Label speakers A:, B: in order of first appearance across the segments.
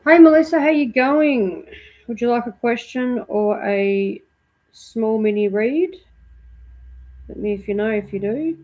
A: Hi Melissa, how you going? Would you like a question or a small mini read? Let me if you know if you do.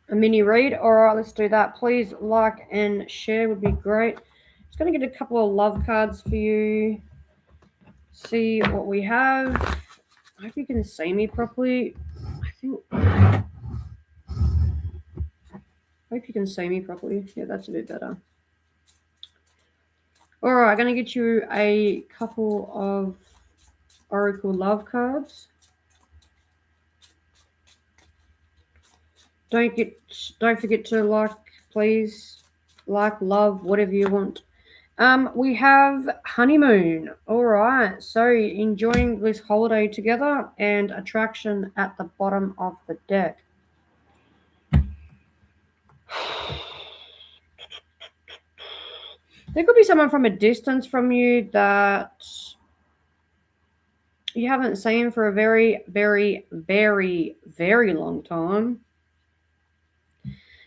A: A mini read? Alright, let's do that. Please like and share would be great. Just gonna get a couple of love cards for you. See what we have. I hope you can see me properly. I hope you can see me properly. Yeah, that's a bit better. Alright, I'm gonna get you a couple of Oracle love cards. Don't forget to like, please. Like, love, whatever you want. We have honeymoon. All right. So enjoying this holiday together and attraction at the bottom of the deck. There could be someone from a distance from you that you haven't seen for a very, very, very, very long time.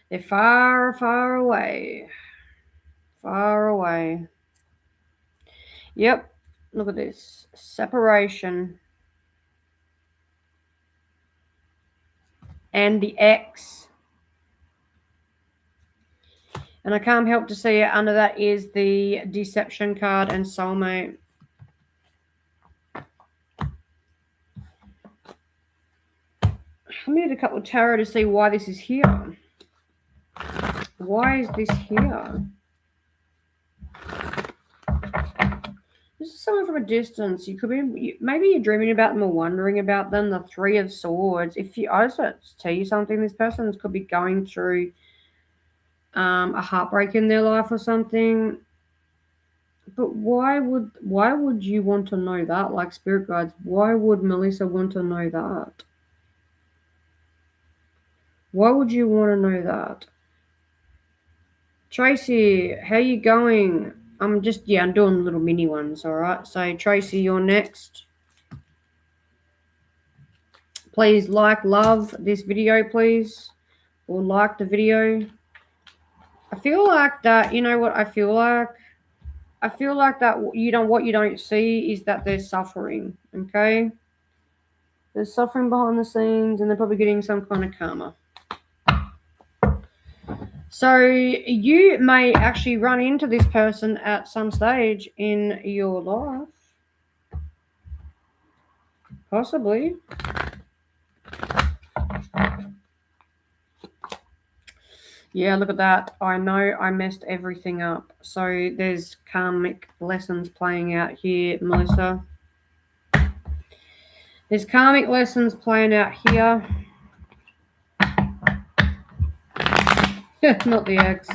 A: They're far, far away. Far away. Yep. Look at this. Separation. And the X. And I can't help to see it. Under that is the deception card and soulmate. Let me get a couple of tarot to see why this is here. Why is this here? This is someone from a distance. You could be, maybe you're dreaming about them or wondering about them. The Three of Swords. If you, I just tell you something, this person could be going through a heartbreak in their life or something. But why would you want to know that? Like spirit guides, why would Melissa want to know that? Why would you want to know that? Tracy, how you going? I'm doing little mini ones, all right? So, Tracy, you're next. Please love this video, please. Or like the video. I feel like that, you know what I feel like? I feel like that what you don't see is that there's suffering, okay? There's suffering behind the scenes and they're probably getting some kind of karma. So you may actually run into this person at some stage in your life. Possibly. Yeah, look at that. I know I messed everything up. So there's karmic lessons playing out here, Melissa. There's karmic lessons playing out here. Not the eggs.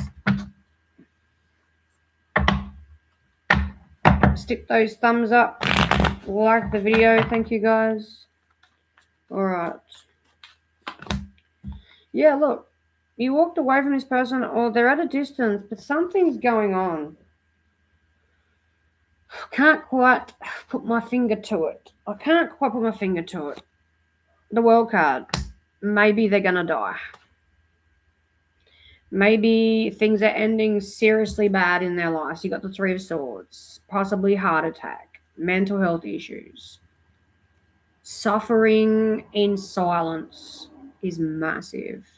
A: Stick those thumbs up. Like the video. Thank you, guys. All right. Yeah, look. You walked away from this person or they're at a distance, but something's going on. Can't quite put my finger to it. I can't quite put my finger to it. The World card. Maybe they're going to die. Maybe things are ending seriously bad in their lives. You got the Three of Swords. Possibly heart attack. Mental health issues. Suffering in silence is massive.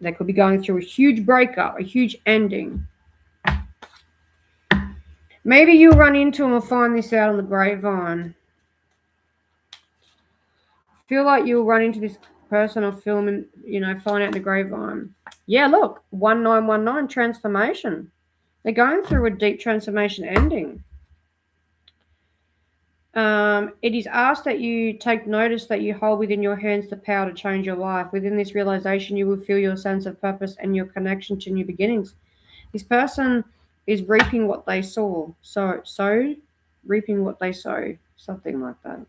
A: They could be going through a huge breakup, a huge ending. Maybe you'll run into them or find this out on the grapevine. Feel like you'll run into this person or film and, find out in the grapevine. Yeah, look, 1919, transformation. They're going through a deep transformation ending. It is asked that you take notice that you hold within your hands the power to change your life. Within this realization, you will feel your sense of purpose and your connection to new beginnings. This person is reaping what they sow. So reaping what they sow, something like that.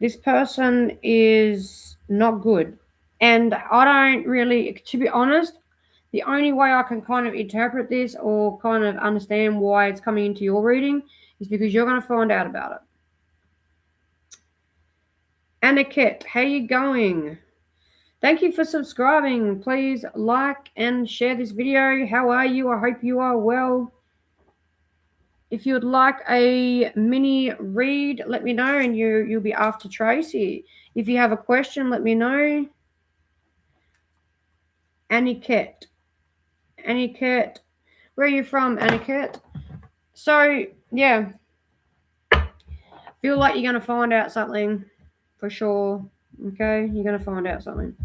A: This person is not good. And I don't really, to be honest, the only way I can kind of interpret this or kind of understand why it's coming into your reading is because you're going to find out about it. Aniket, how you going? Thank you for subscribing. Please like and share this video. How are you? I hope you are well. If you would like a mini read, let me know, and you'll be after Tracy. If you have a question, let me know. Aniket, where are you from, Aniket? So yeah, feel like you're gonna find out something for sure. Okay, you're gonna find out something.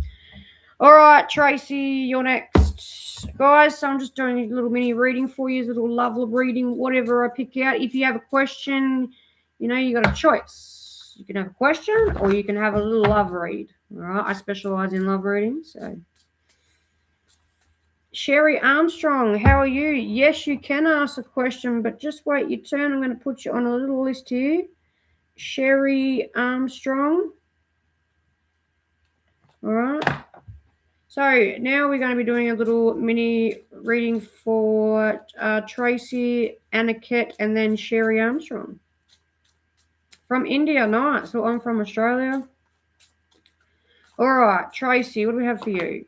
A: All right, Tracy, you're next. Guys, so I'm just doing a little mini reading for you, a little love reading, whatever I pick out. If you have a question, you know, you got a choice. You can have a question or you can have a little love read. All right, I specialize in love reading. So, Sherry Armstrong, how are you? Yes, you can ask a question, but just wait your turn. I'm going to put you on a little list here. Sherry Armstrong. All right. So now we're going to be doing a little mini reading for Tracy, Aniket, and then Sherry Armstrong. From India, nice. So I'm from Australia. All right, Tracy, what do we have for you?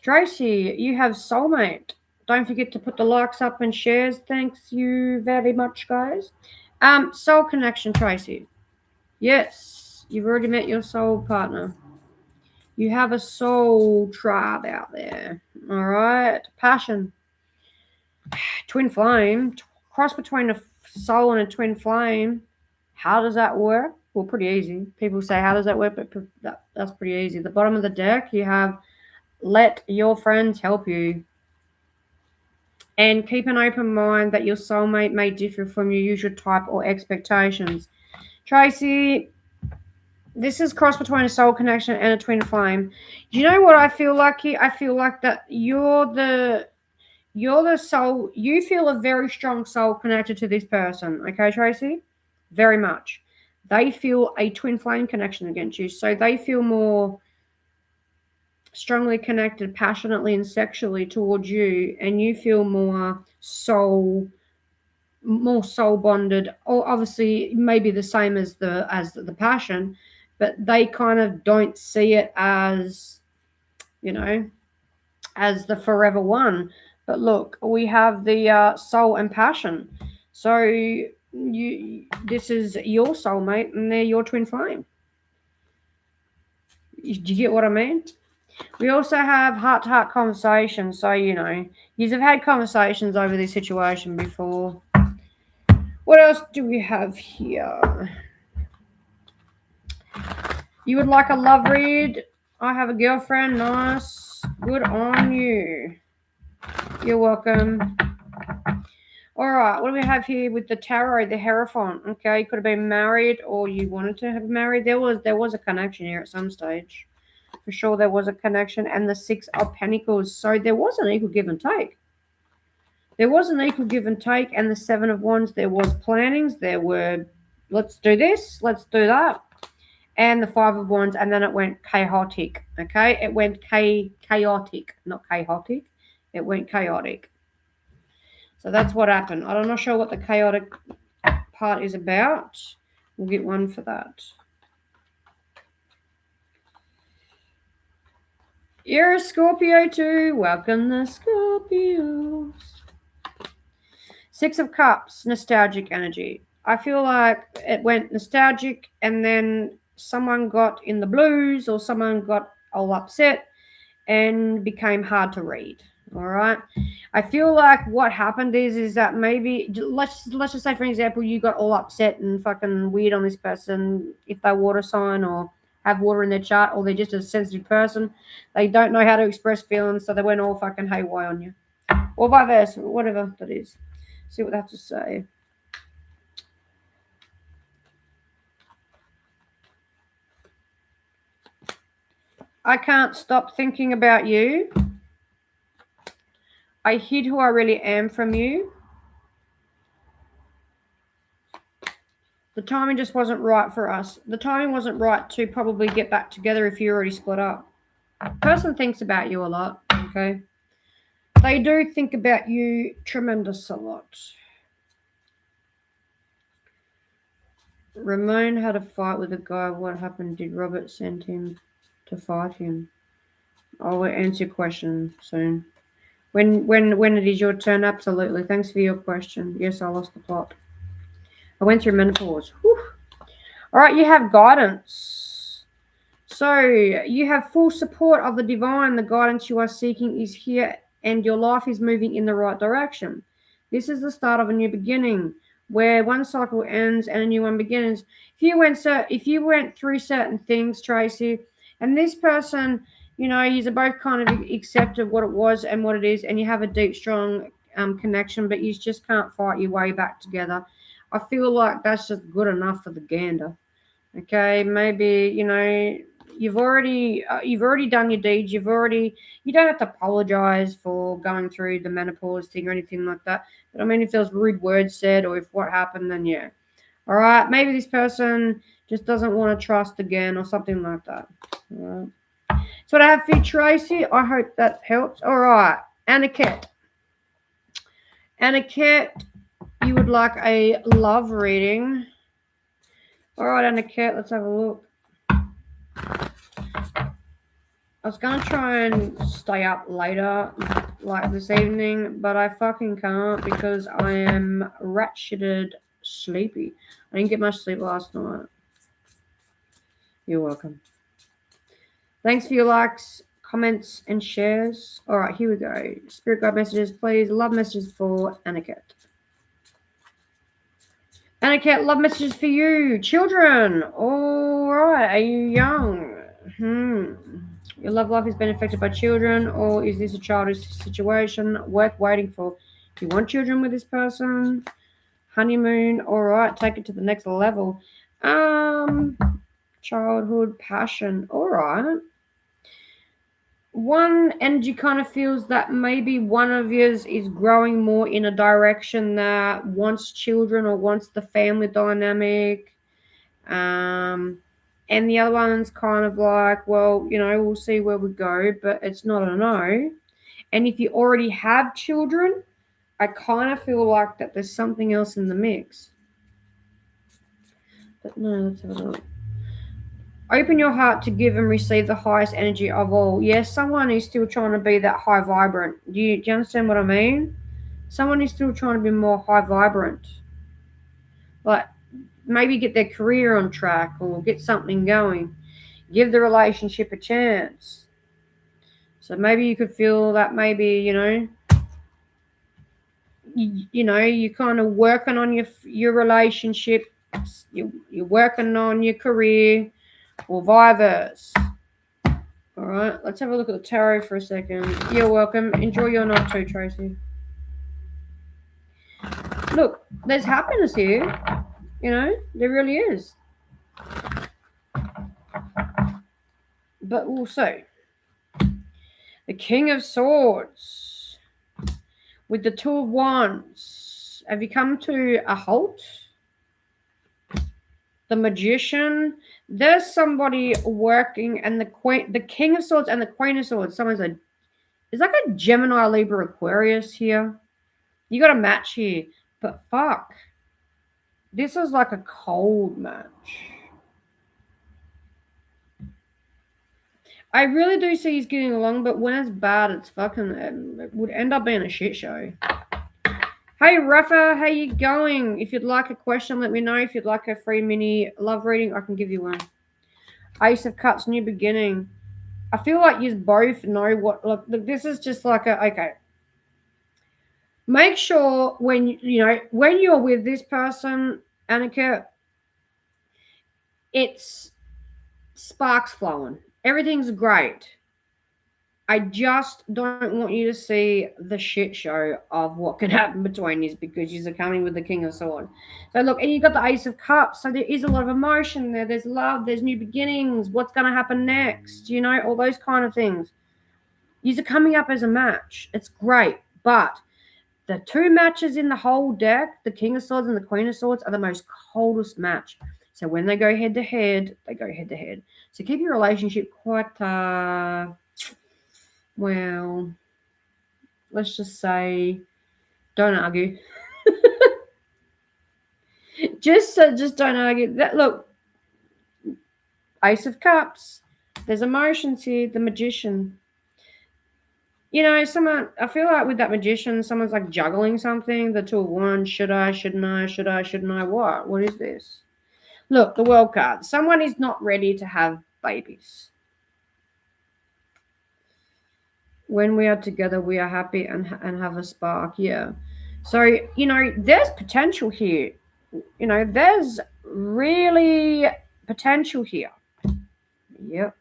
A: Tracy, you have soulmate. Don't forget to put the likes up and shares. Thanks you very much, guys. Soul connection, Tracy. Yes, you've already met your soul partner. You have a soul tribe out there. All right. Passion. Twin flame. Cross between a soul and a twin flame. How does that work? Well, pretty easy. People say, how does that work? But that's pretty easy. The bottom of the deck, you have let your friends help you. And keep an open mind that your soulmate may differ from your usual type or expectations. Tracy, this is cross between a soul connection and a twin flame. Do you know what I feel like here? I feel like that you're the soul. You feel a very strong soul connected to this person. Okay, Tracy? Very much. They feel a twin flame connection against you. So they feel more strongly connected passionately and sexually towards you, and you feel more soul bonded, or obviously maybe the same as the passion, but they kind of don't see it as, you know, as the forever one. But look, we have the soul and passion. So this is your soulmate and they're your twin flame. Do you get what I mean? We also have heart-to-heart conversations. So, you know, you've had conversations over this situation before. What else do we have here? You would like a love read? I have a girlfriend. Nice. Good on you. You're welcome. All right. What do we have here with the tarot? The Hierophant. Okay. You could have been married or you wanted to have married. There was a connection here at some stage. For sure there was a connection. And the Six of Pentacles. So there was an equal give and take. There was an equal give and take. And the Seven of Wands. There was plannings. There were, let's do this. Let's do that. And the Five of Wands. And then it went chaotic. Okay. It went chaotic. Not chaotic. It went chaotic. So that's what happened. I'm not sure what the chaotic part is about. We'll get one for that. You're a Scorpio too. Welcome the Scorpios. Six of Cups, nostalgic energy. I feel like it went nostalgic and then someone got in the blues or someone got all upset and became hard to read. All right. I feel like what happened is that maybe let's just say, for example, you got all upset and fucking weird on this person if they're water sign or have water in their chart, or they're just a sensitive person. They don't know how to express feelings, so they went all fucking haywire on you. Or vice versa, whatever that is. See what they have to say. I can't stop thinking about you. I hid who I really am from you. The timing just wasn't right for us. The timing wasn't right to probably get back together if you already split up. Person thinks about you a lot, okay? They do think about you tremendous a lot. Ramon had a fight with a guy. What happened? Did Robert send him to fight him? I'll answer your question soon. When it is your turn, absolutely. Thanks for your question. Yes, I lost the plot. I went through menopause. Whew. All right, you have guidance. So you have full support of the divine. The guidance you are seeking is here, and your life is moving in the right direction. This is the start of a new beginning, where one cycle ends and a new one begins. If you went through certain things, Tracy, and this person, you know, you're both kind of accepted what it was and what it is, and you have a deep, strong connection, but you just can't fight your way back together. I feel like that's just good enough for the gander. Okay, maybe you've already done your deeds. You don't have to apologize for going through the menopause thing or anything like that. But I mean, if there's rude words said or if what happened, then yeah. All right, maybe this person just doesn't want to trust again or something like that. All right. So what I have for you, Tracy. I hope that helps. All right, Aniket. Aniket, you would like a love reading. All right, Aniket, let's have a look. I was going to try and stay up later, like this evening, but I fucking can't because I am rat-shitted sleepy. I didn't get much sleep last night. You're welcome. Thanks for your likes, comments, and shares. All right, here we go. Spirit guide messages, please. Love messages for Aniket. Aniket, love messages for you. Children. All right, are you young? Your love life has been affected by children, or is this a childish situation worth waiting for? Do you want children with this person? Honeymoon, all right, take it to the next level. Childhood, passion, all right. One energy kind of feels that maybe one of yours is growing more in a direction that wants children or wants the family dynamic. And the other one's kind of like, well, we'll see where we go, but it's not a no. And if you already have children, I kind of feel like that there's something else in the mix. But no, let's have a look. Open your heart to give and receive the highest energy of all. Yes, someone is still trying to be that high vibrant. Do you understand what I mean? Someone is still trying to be more high vibrant. Like, maybe get their career on track or get something going. Give the relationship a chance. So maybe you could feel that maybe, you're kind of working on your relationship. You're working on your career or vice versa. All right, let's have a look at the tarot for a second. You're welcome. Enjoy your night too, Tracy. Look, there's happiness here. There really is. But also, the King of Swords with the Two of Wands. Have you come to a halt? The Magician. There's somebody working, and the King of Swords and the Queen of Swords. It's like a Gemini, Libra, Aquarius here. You got a match here, but fuck. This is like a cold match. I really do see he's getting along, but when it's bad, it's fucking. It would end up being a shit show. Hey, Rafa, how you going? If you'd like a question, let me know. If you'd like a free mini love reading, I can give you one. Ace of Cups, new beginning. I feel like you both know what. Look, this is just like okay. Make sure when you're with this person, Annika, it's sparks flowing. Everything's great. I just don't want you to see the shit show of what can happen between you because you're coming with the King of Swords. So look, and you got the Ace of Cups. So there is a lot of emotion there. There's love. There's new beginnings. What's going to happen next? You know, all those kind of things. You're coming up as a match. It's great, but the two matches in the whole deck, the King of Swords and the Queen of Swords, are the most coldest match. So when they go head to head, they go head to head. So keep your relationship quite well, let's just say, don't argue. just don't argue. That look, Ace of Cups. There's emotions here. The Magician. You know, someone. I feel like with that Magician, someone's like juggling something. The Two of Wands. Should I? Shouldn't I? Should I? Shouldn't I? What? What is this? Look, the World card. Someone is not ready to have babies. When we are together, we are happy and have a spark. Yeah. So, you know, there's potential here. You know, there's really potential here. Yep.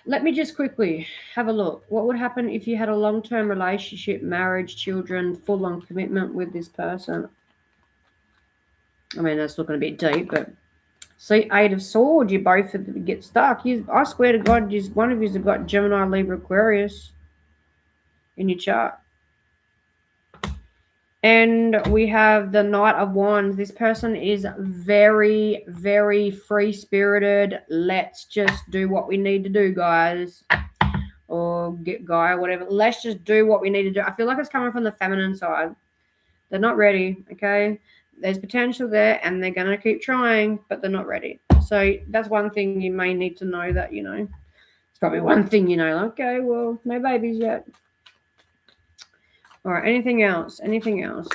A: Let me just quickly have a look. What would happen if you had a long-term relationship, marriage, children, full-on commitment with this person? I mean, that's looking a bit deep, but see, Eight of Swords, you both get stuck. I swear to God, one of you have got Gemini, Libra, Aquarius in your chart. And we have the Knight of Wands. This person is very, very free-spirited. Let's just do what we need to do, guys. Or get guy or whatever. Let's just do what we need to do. I feel like it's coming from the feminine side. They're not ready, okay? There's potential there, and they're going to keep trying, but they're not ready. So that's one thing you may need to know that, you know. It's probably one thing, you know. Okay, well, no babies yet. All right, anything else? Anything else?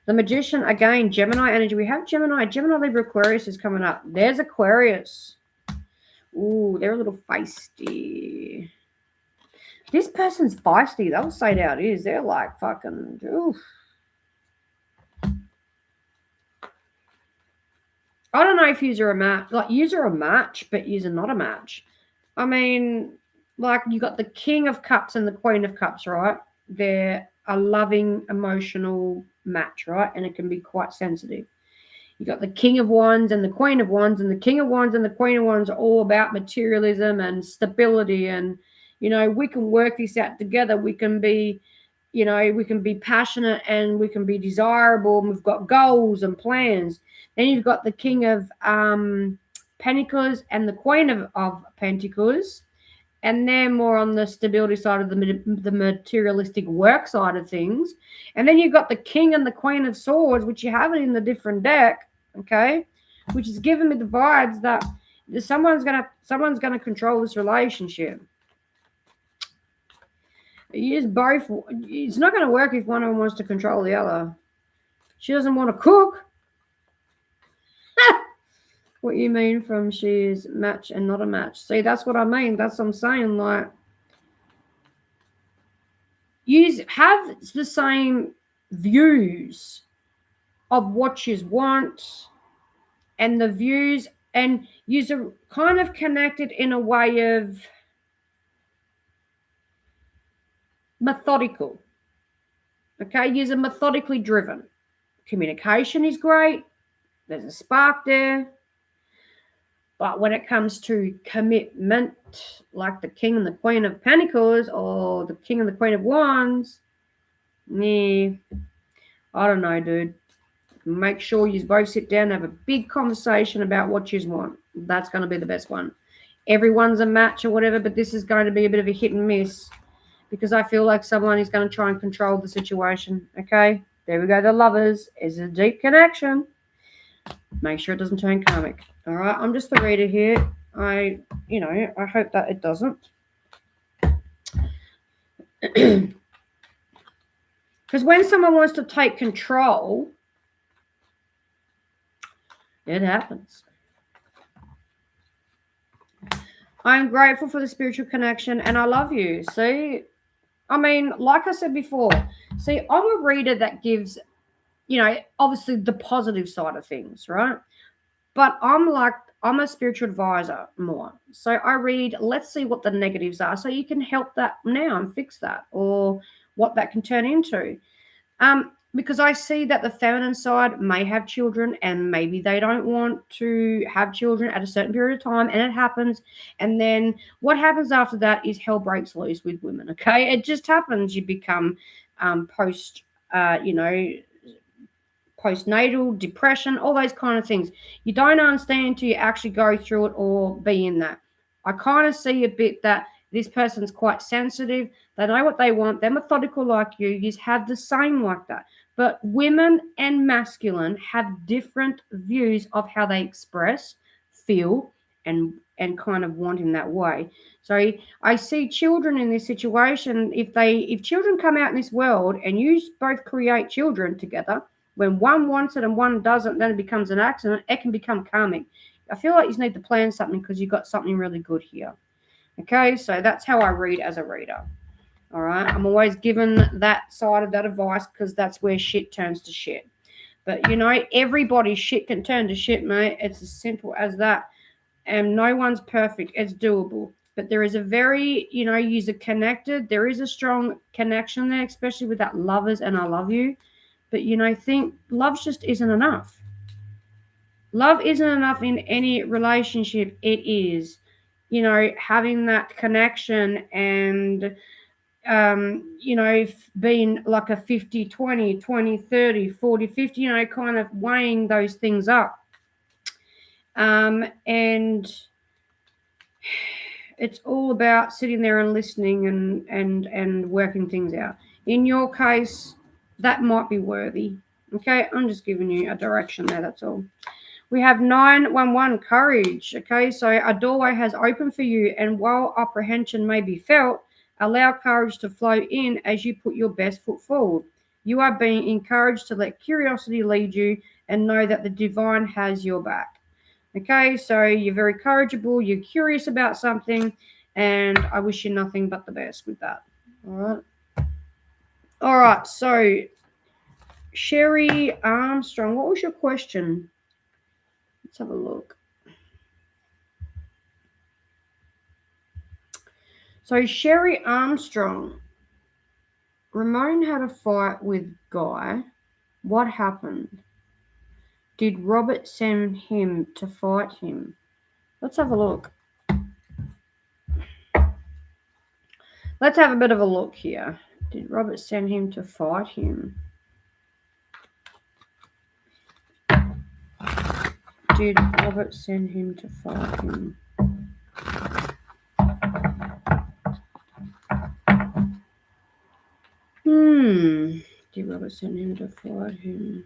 A: The Magician, again, Gemini energy. We have Gemini. Gemini, Libra, Aquarius is coming up. There's Aquarius. Ooh, they're a little feisty. This person's feisty. They'll say it out is. They're like fucking, oof. I don't know if you're a match. Like, you're a match, but you're not a match. I mean, like, you got the King of Cups and the Queen of Cups, right? They're a loving, emotional match, right? And it can be quite sensitive. You got the King of Wands and the Queen of Wands, and the King of Wands and the Queen of Wands are all about materialism and stability. And, you know, we can work this out together. We can be, you know, we can be passionate and we can be desirable. And we've got goals and plans. Then you've got the King of Pentacles and the Queen of Pentacles. And they're more on the stability side of the materialistic work side of things. And then you've got the King and the Queen of Swords, which you have it in the different deck, okay? Which is giving me the vibes that someone's gonna control this relationship. You just both. It's not going to work if one of them wants to control the other. She doesn't want to cook. What you mean from she is match and not a match? See, that's what I mean. That's what I'm saying. Like, you have the same views of what you want and the views, and you're kind of connected in a way of methodical. Okay, you're methodically driven. Communication is great. There's a spark there. But when it comes to commitment, like the King and the Queen of Pentacles or the King and the Queen of Wands, I don't know, dude. Make sure you both sit down and have a big conversation about what you want. That's going to be the best one. Everyone's a match or whatever, but this is going to be a bit of a hit and miss because I feel like someone is going to try and control the situation. Okay, there we go. The Lovers is a deep connection. Make sure it doesn't turn karmic. All right, I'm just the reader here. I hope that it doesn't. Because when someone wants to take control, it happens. I'm grateful for the spiritual connection and I love you. See, I mean, like I said before, see, I'm a reader that gives, you know, obviously the positive side of things, right? But I'm a spiritual advisor more. So I read, let's see what the negatives are. So you can help that now and fix that, or what that can turn into. Because I see that the feminine side may have children and maybe they don't want to have children at a certain period of time, and it happens. And then what happens after that is hell breaks loose with women. Okay, it just happens. You become post, you know, postnatal depression, all those kind of things. You don't understand until you actually go through it or be in that. I kind of see a bit that this person's quite sensitive. They know what they want. They're methodical like you. You have the same like that. But women and masculine have different views of how they express, feel, and kind of want in that way. So I see children in this situation. If children come out in this world and you both create children together, when one wants it and one doesn't, then it becomes an accident. It can become karmic. I feel like you need to plan something because you've got something really good here. Okay, so that's how I read as a reader. All right, I'm always given that side of that advice because that's where shit turns to shit. But you know, everybody's shit can turn to shit, mate. It's as simple as that. And no one's perfect. It's doable. But there is a very, user connected. There is a strong connection there, especially with that lovers and I love you. But think love just isn't enough. Love isn't enough in any relationship. It is, having that connection and, being like a 50, 20, 20, 30, 40, 50, kind of weighing those things up. And it's all about sitting there and listening and working things out. In your case, that might be worthy. Okay, I'm just giving you a direction there, that's all. We have 911 courage. Okay, so a doorway has opened for you, and while apprehension may be felt, allow courage to flow in as you put your best foot forward. You are being encouraged to let curiosity lead you and know that the divine has your back. Okay, so you're very courageable, you're curious about something, and I wish you nothing but the best with that. All right, so Sherry Armstrong, what was your question? Let's have a look. So Sherry Armstrong, Ramon had a fight with Guy. What happened? Did Robert send him to fight him? Let's have a look. Let's have a bit of a look here. Did Robert send him to fight him? Did Robert send him to fight him? Did Robert send him to fight him?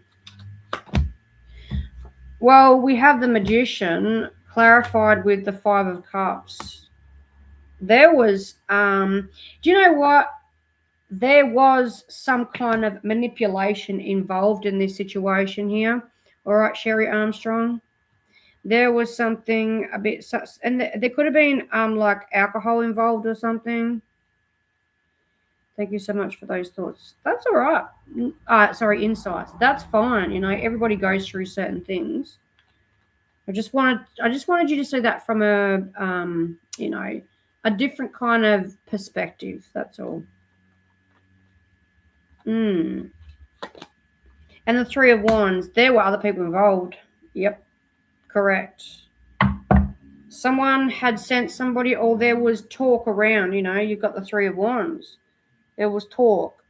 A: Well, we have the Magician clarified with the Five of Cups. There was, do you know what? There was some kind of manipulation involved in this situation here. All right, Sherry Armstrong. There was something a bit, and there could have been like alcohol involved or something. Thank you so much for those thoughts. That's all right. Sorry, insights. That's fine. Everybody goes through certain things. I just wanted you to see that from a different kind of perspective. That's all. And the Three of Wands. There were other people involved. Yep, correct. Someone had sent somebody, or there was talk around. You've got the Three of Wands. There was talk.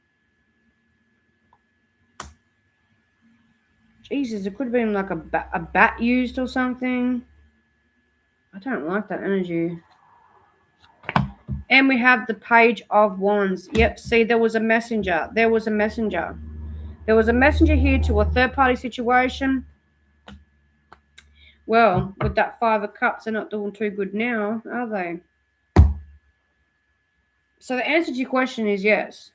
A: Jesus, it could have been like a bat used or something. I don't like that energy. And we have the Page of Wands. Yep, see, there was a messenger. There was a messenger here to a third-party situation. Well, with that Five of Cups, they're not doing too good now, are they? So the answer to your question is yes.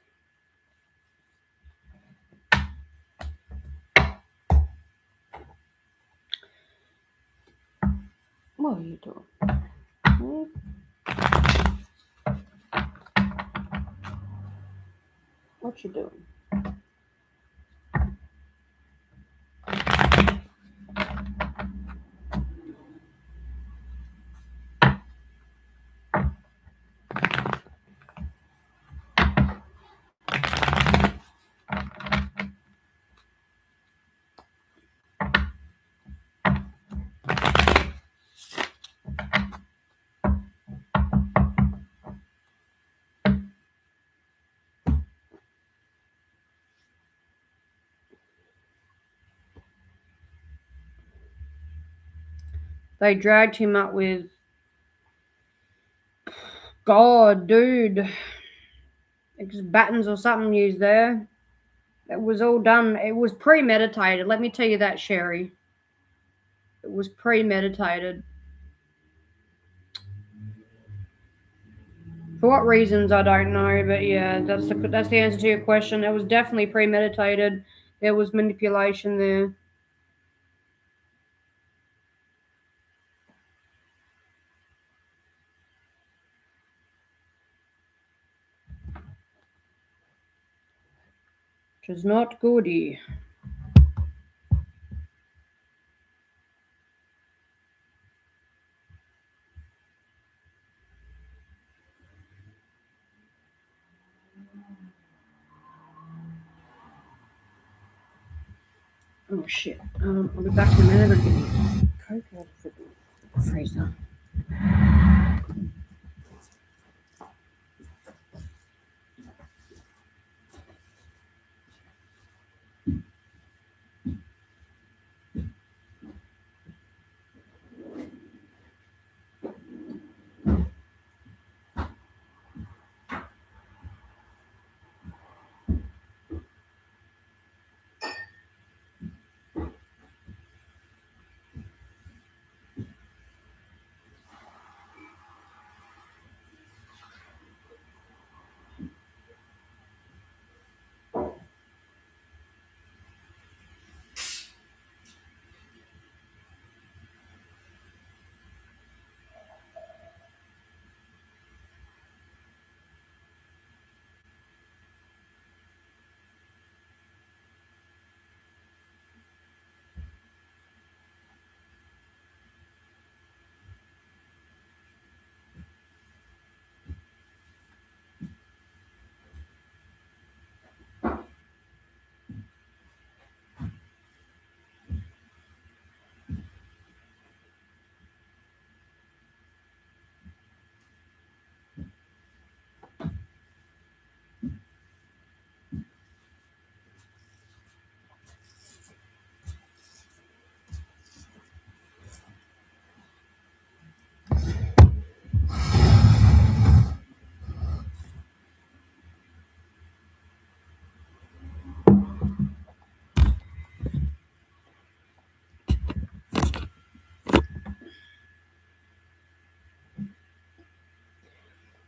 A: What are you doing? What you doing? They dragged him up with God, dude. It's battens or something used there. It was all done. It was premeditated. Let me tell you that, Sherry. It was premeditated. For what reasons, I don't know. But yeah, that's the answer to your question. It was definitely premeditated. There was manipulation there. Which is not goody. Oh shit. I'll be back in a minute. I'm getting Coke out of the freezer.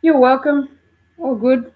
A: You're welcome. All good.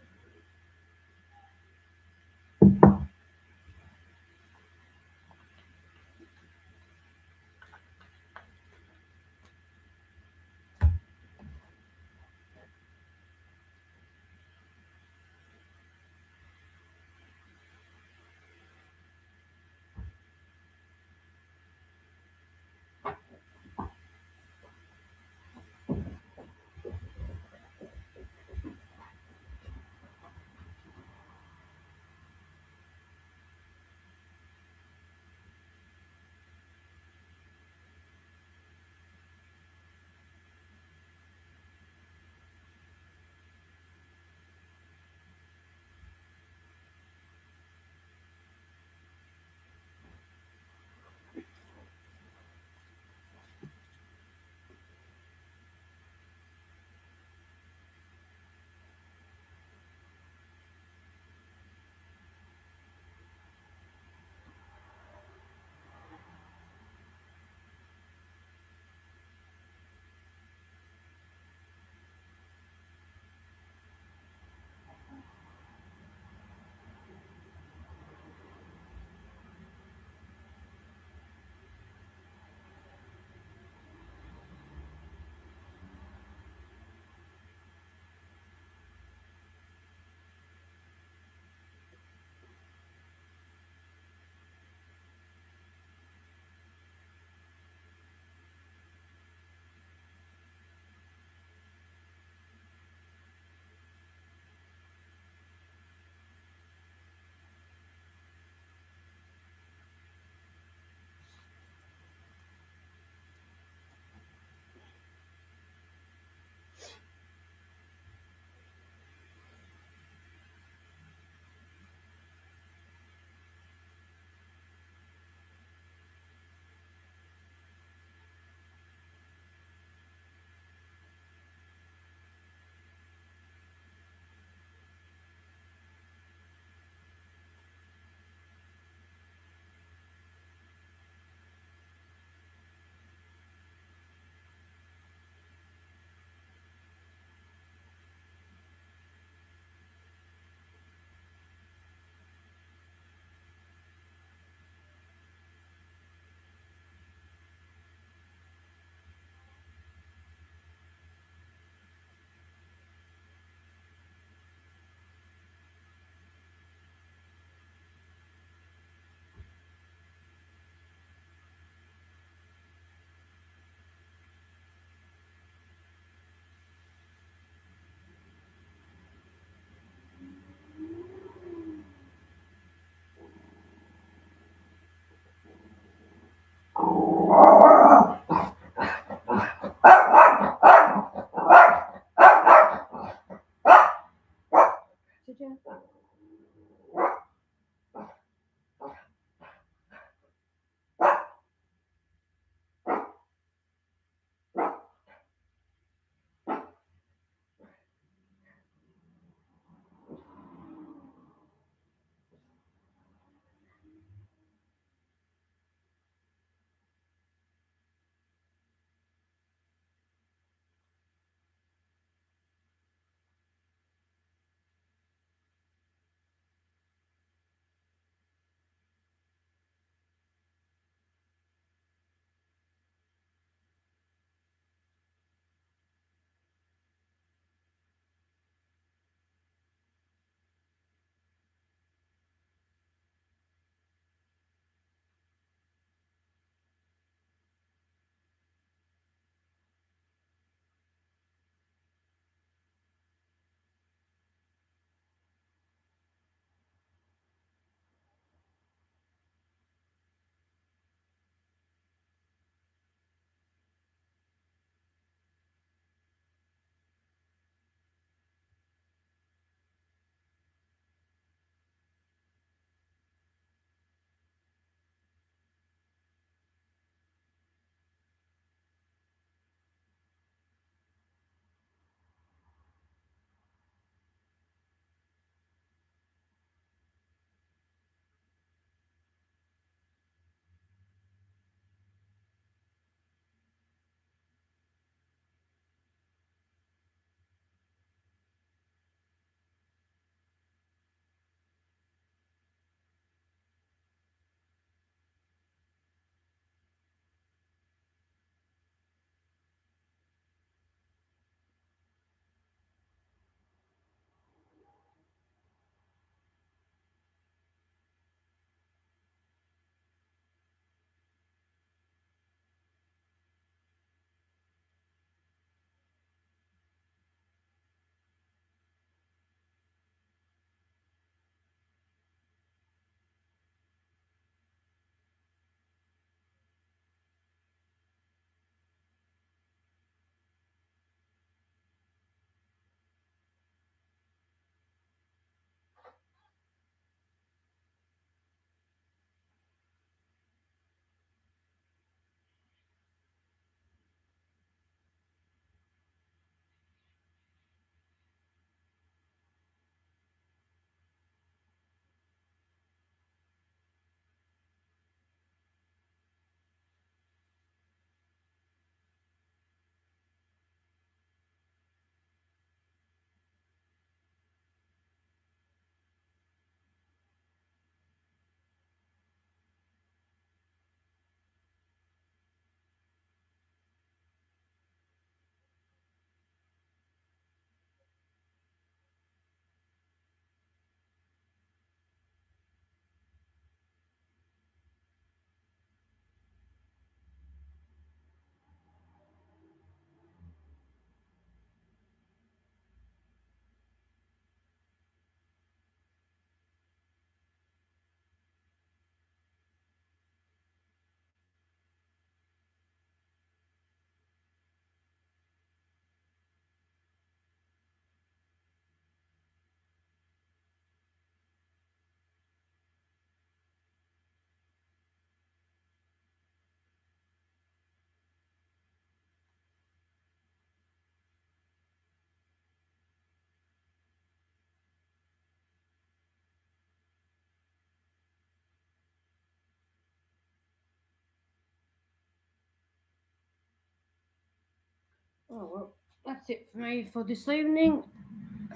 A: Oh, well, that's it for me for this evening.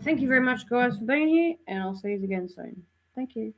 A: Thank you very much, guys, for being here, and I'll see you again soon. Thank you.